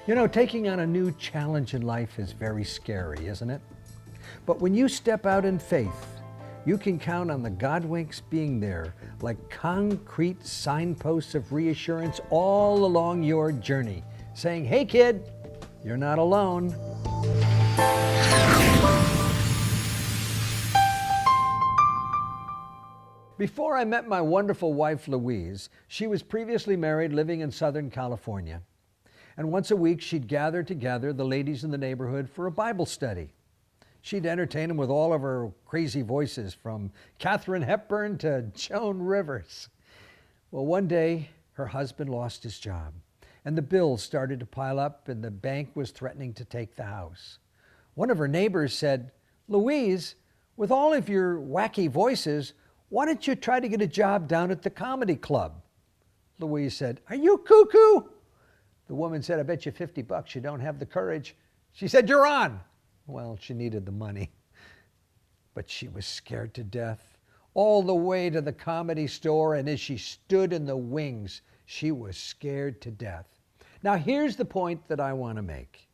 You know, taking on a new challenge in life is very scary, isn't it? But when you step out in faith, you can count on the Godwinks being there like concrete signposts of reassurance all along your journey, saying, "Hey kid, you're not alone." Before I met my wonderful wife, Louise, she was previously married living in Southern California. And once a week, she'd gather together the ladies in the neighborhood for a Bible study. She'd entertain them with all of her crazy voices, from Katharine Hepburn to Joan Rivers. Well, one day, her husband lost his job, and the bills started to pile up, and the bank was threatening to take the house. One of her neighbors said, "Louise, with all of your wacky voices, why don't you try to get a job down at the comedy club?" Louise said, "Are you cuckoo?" The woman said, "I bet you $50 you don't have the courage." She said, "You're on." Well, she needed the money, but she was scared to death. All the way to the comedy store, and as she stood in the wings, she was scared to death. Now, here's the point that I want to make.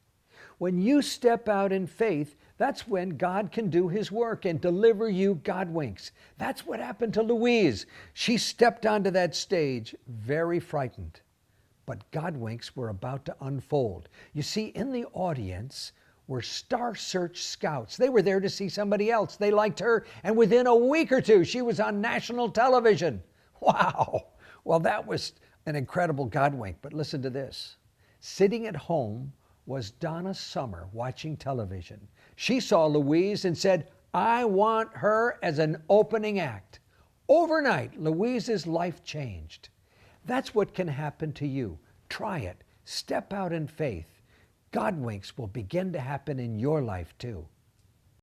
When you step out in faith, that's when God can do His work and deliver you Godwinks. That's what happened to Louise. She stepped onto that stage very frightened. But Godwinks were about to unfold. You see, in the audience were Star Search scouts. They were there to see somebody else. They liked her, and within a week or two, she was on national television. Wow! Well, that was an incredible Godwink. But listen to this. Sitting at home was Donna Summers watching television. She saw Louise and said, "I want her as an opening act." Overnight, Louise's life changed. That's what can happen to you. Try it. Step out in faith. Godwinks will begin to happen in your life too.